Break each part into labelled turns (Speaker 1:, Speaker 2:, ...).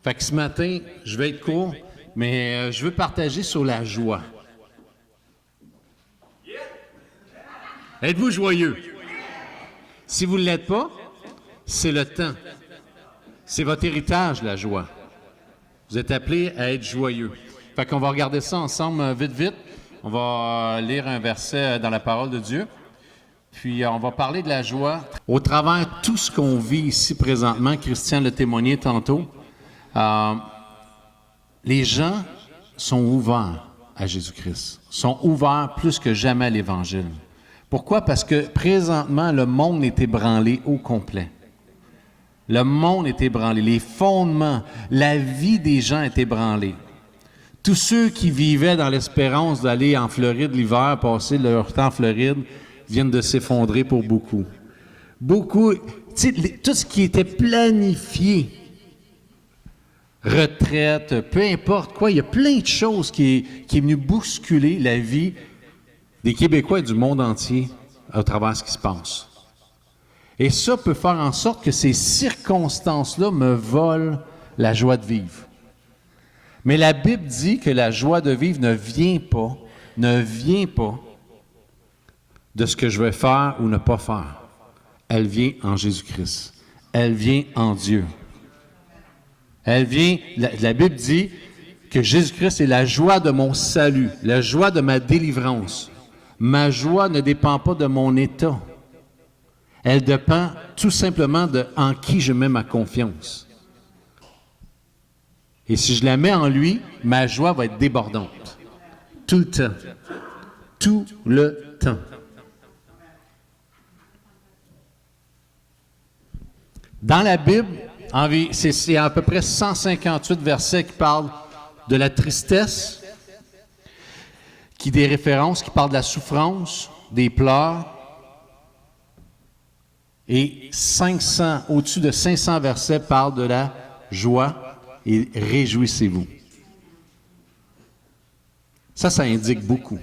Speaker 1: Fait que ce matin, je vais être court, mais je veux partager sur la joie. Êtes-vous joyeux? Si vous ne l'êtes pas, c'est le temps. C'est votre héritage, la joie. Vous êtes appelés à être joyeux. Fait qu'on va regarder ça ensemble vite. On va lire un verset dans la parole de Dieu. Puis on va parler de la joie. Au travers de tout ce qu'on vit ici présentement, Christian l'a témoigné tantôt, les gens sont ouverts à Jésus-Christ, sont ouverts plus que jamais à l'Évangile. Pourquoi? Parce que présentement, le monde est ébranlé au complet. Le monde est ébranlé. Les fondements, la vie des gens est ébranlée. Tous ceux qui vivaient dans l'espérance d'aller en Floride l'hiver, passer leur temps en Floride, viennent de s'effondrer pour beaucoup. Beaucoup, tout ce qui était planifié, retraite, peu importe quoi, il y a plein de choses qui est venu bousculer la vie des Québécois et du monde entier à travers ce qui se passe. Et ça peut faire en sorte que ces circonstances-là me volent la joie de vivre. Mais la Bible dit que la joie de vivre ne vient pas de ce que je vais faire ou ne pas faire. Elle vient en Jésus-Christ. Elle vient en Dieu. Elle vient, la Bible dit que Jésus-Christ est la joie de mon salut, la joie de ma délivrance. Ma joie ne dépend pas de mon état. Elle dépend tout simplement de en qui je mets ma confiance. Et si je la mets en lui, ma joie va être débordante. Tout le temps. Tout le temps. Dans la Bible, c'est à peu près 158 versets qui parlent de la tristesse, qui des références, qui parlent de la souffrance, des pleurs, et au-dessus de 500 versets parlent de la joie et réjouissez-vous. Ça indique beaucoup.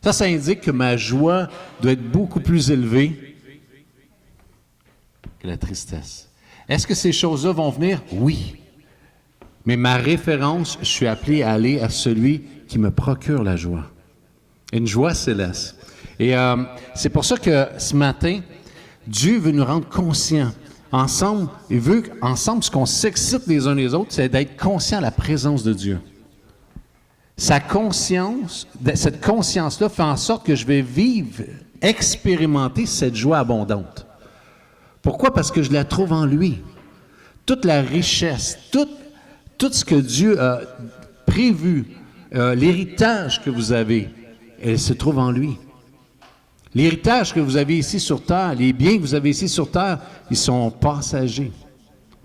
Speaker 1: Ça indique que ma joie doit être beaucoup plus élevée que la tristesse. Est-ce que ces choses-là vont venir? Oui. Mais ma référence, je suis appelé à aller à celui qui me procure la joie. Une joie céleste. Et c'est pour ça que ce matin, Dieu veut nous rendre conscients. Ensemble, il veut ensemble, ce qu'on s'excite les uns les autres, c'est d'être conscient de la présence de Dieu. Cette conscience-là fait en sorte que je vais vivre, expérimenter cette joie abondante. Pourquoi? Parce que je la trouve en lui. Toute la richesse, tout ce que Dieu a prévu, l'héritage que vous avez, elle se trouve en lui. L'héritage que vous avez ici sur terre, les biens que vous avez ici sur terre, ils sont passagers.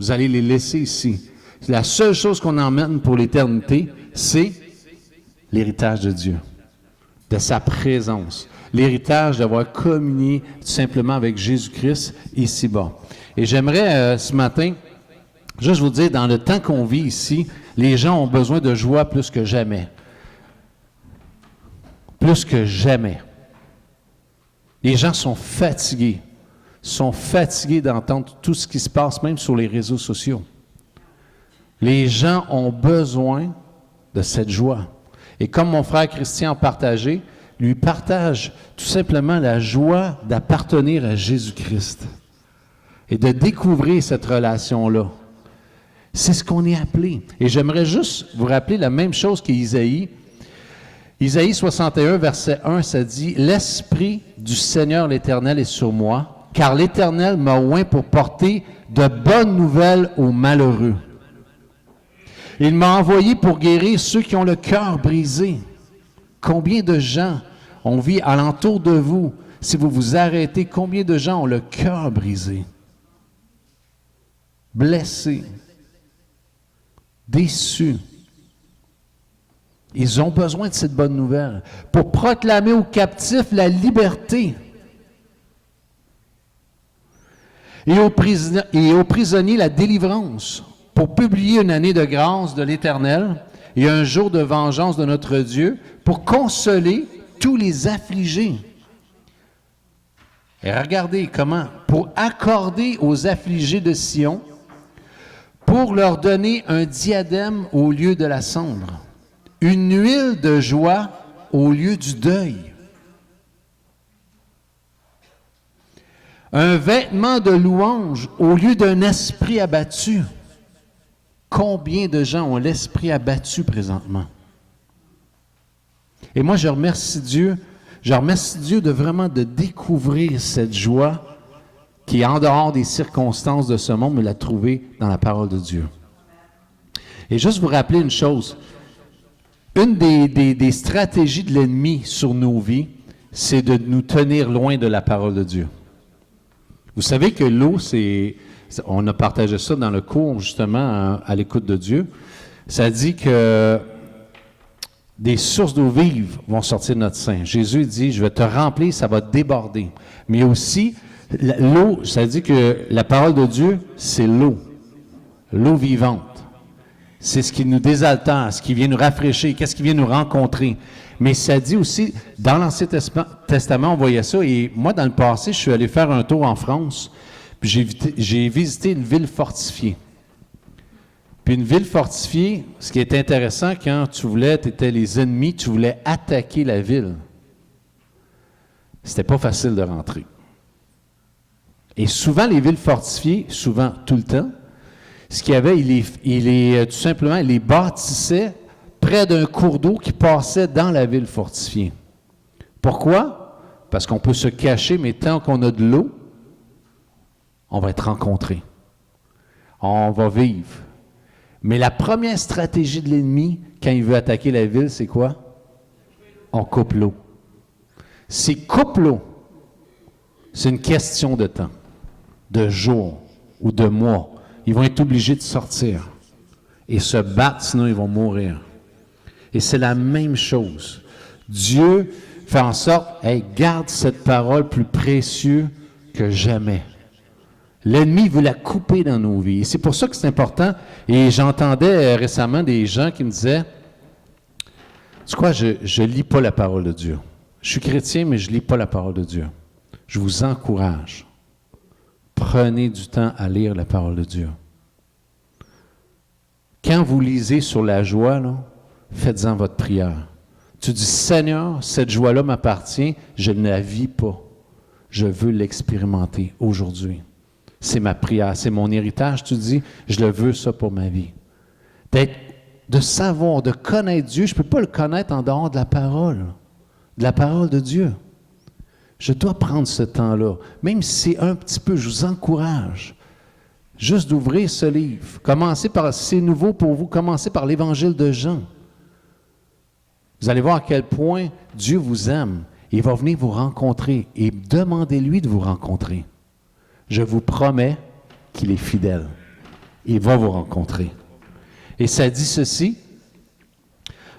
Speaker 1: Vous allez les laisser ici. La seule chose qu'on emmène pour l'éternité, c'est l'héritage de Dieu, de sa présence. L'héritage d'avoir communié tout simplement avec Jésus-Christ ici-bas. Et j'aimerais ce matin, juste vous dire, dans le temps qu'on vit ici, les gens ont besoin de joie plus que jamais. Plus que jamais. Les gens sont fatigués d'entendre tout ce qui se passe, même sur les réseaux sociaux. Les gens ont besoin de cette joie. Et comme mon frère Christian a partagé, lui partage tout simplement la joie d'appartenir à Jésus-Christ et de découvrir cette relation-là. C'est ce qu'on est appelé. Et j'aimerais juste vous rappeler la même chose qu'Isaïe. Isaïe 61, verset 1, ça dit « L'Esprit du Seigneur l'Éternel est sur moi, car l'Éternel m'a oint pour porter de bonnes nouvelles aux malheureux. Il m'a envoyé pour guérir ceux qui ont le cœur brisé. » Combien de gens on vit alentour de vous, si vous vous arrêtez, combien de gens ont le cœur brisé, blessés, déçus? Ils ont besoin de cette bonne nouvelle pour proclamer aux captifs la liberté et aux prisonniers la délivrance, pour publier une année de grâce de l'Éternel et un jour de vengeance de notre Dieu, pour consoler tous les affligés. Et regardez comment, pour accorder aux affligés de Sion, pour leur donner un diadème au lieu de la cendre, une huile de joie au lieu du deuil, un vêtement de louange au lieu d'un esprit abattu. Combien de gens ont l'esprit abattu présentement? Et moi, je remercie Dieu de vraiment de découvrir cette joie qui est en dehors des circonstances de ce monde, mais la trouver dans la parole de Dieu. Et juste vous rappeler une chose, une des stratégies de l'ennemi sur nos vies, c'est de nous tenir loin de la parole de Dieu. Vous savez que l'eau, on a partagé ça dans le cours, justement, à l'écoute de Dieu. Ça dit que des sources d'eau vive vont sortir de notre sein. Jésus dit, je vais te remplir, ça va déborder. Mais aussi, l'eau, ça dit que la parole de Dieu, c'est l'eau vivante. C'est ce qui nous désaltère, ce qui vient nous rafraîchir, qu'est-ce qui vient nous rencontrer. Mais ça dit aussi, dans l'Ancien Testament, on voyait ça, et moi, dans le passé, je suis allé faire un tour en France, puis j'ai visité une ville fortifiée. Puis une ville fortifiée, ce qui est intéressant, quand tu étais les ennemis, tu voulais attaquer la ville. C'était pas facile de rentrer. Et souvent, les villes fortifiées, souvent, tout le temps, ce qu'il y avait, tout simplement, il les bâtissait près d'un cours d'eau qui passait dans la ville fortifiée. Pourquoi? Parce qu'on peut se cacher, mais tant qu'on a de l'eau, on va être rencontré. On va vivre. Mais la première stratégie de l'ennemi, quand il veut attaquer la ville, c'est quoi? On coupe l'eau. S'il coupe l'eau, c'est une question de temps, de jours ou de mois. Ils vont être obligés de sortir et se battre, sinon ils vont mourir. Et c'est la même chose. Dieu fait en sorte, garde cette parole plus précieuse que jamais. L'ennemi veut la couper dans nos vies. Et c'est pour ça que c'est important. Et j'entendais récemment des gens qui me disaient, tu sais quoi, je ne lis pas la parole de Dieu. Je suis chrétien, mais je ne lis pas la parole de Dieu. Je vous encourage. Prenez du temps à lire la parole de Dieu. Quand vous lisez sur la joie, là, faites-en votre prière. Tu dis, Seigneur, cette joie-là m'appartient, je ne la vis pas. Je veux l'expérimenter aujourd'hui. C'est ma prière, c'est mon héritage. Tu dis, je le veux ça pour ma vie. De savoir, de connaître Dieu, je ne peux pas le connaître en dehors de la parole de Dieu. Je dois prendre ce temps-là, même si c'est un petit peu, je vous encourage, juste d'ouvrir ce livre. Commencez par, si c'est nouveau pour vous, commencez par l'Évangile de Jean. Vous allez voir à quel point Dieu vous aime. Il va venir vous rencontrer et demandez-lui de vous rencontrer. Je vous promets qu'il est fidèle. Il va vous rencontrer. Et ça dit ceci,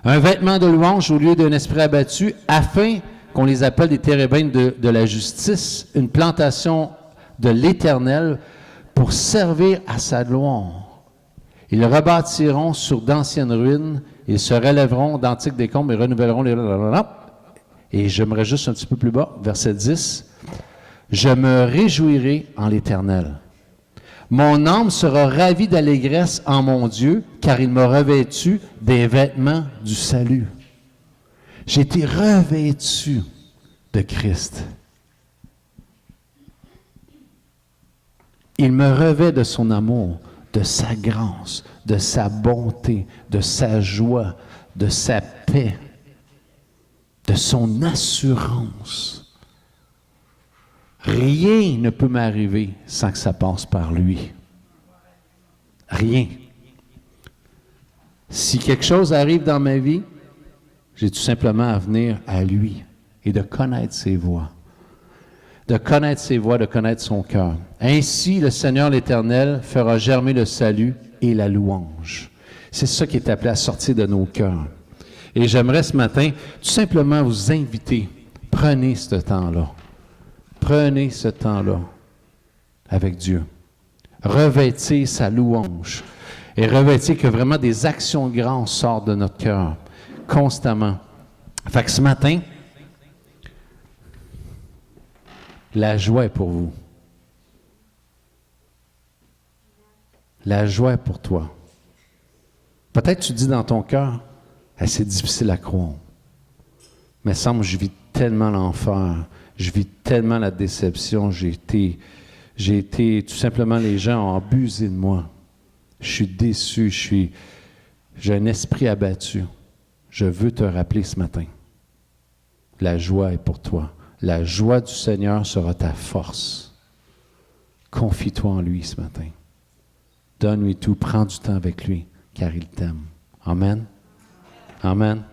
Speaker 1: un vêtement de louange au lieu d'un esprit abattu, afin qu'on les appelle des térébintes de la justice, une plantation de l'Éternel pour servir à sa gloire. Ils rebâtiront sur d'anciennes ruines, ils se relèveront d'antiques décombres et renouvelleront les... Et j'aimerais juste un petit peu plus bas, verset 10. Je me réjouirai en l'Éternel. Mon âme sera ravie d'allégresse en mon Dieu, car il m'a revêtu des vêtements du salut. J'ai été revêtu de Christ. Il me revêt de son amour, de sa grâce, de sa bonté, de sa joie, de sa paix, de son assurance. Rien ne peut m'arriver sans que ça passe par lui. Rien. Si quelque chose arrive dans ma vie, j'ai tout simplement à venir à lui et de connaître ses voies. De connaître ses voies, de connaître son cœur. Ainsi, le Seigneur l'Éternel fera germer le salut et la louange. C'est ça qui est appelé à sortir de nos cœurs. Et j'aimerais ce matin tout simplement vous inviter, prenez ce temps-là. Prenez ce temps-là avec Dieu. Revêtez sa louange et revêtez que vraiment des actions grandes sortent de notre cœur constamment. Fait que ce matin, la joie est pour vous. La joie est pour toi. Peut-être tu dis dans ton cœur, hey, c'est difficile à croire. Mais semble que je vis tellement l'enfer, je vis tellement la déception, j'ai été, tout simplement, les gens ont abusé de moi. Je suis déçu, j'ai un esprit abattu. Je veux te rappeler ce matin, la joie est pour toi. La joie du Seigneur sera ta force. Confie-toi en lui ce matin. Donne-lui tout, prends du temps avec lui, car il t'aime. Amen. Amen.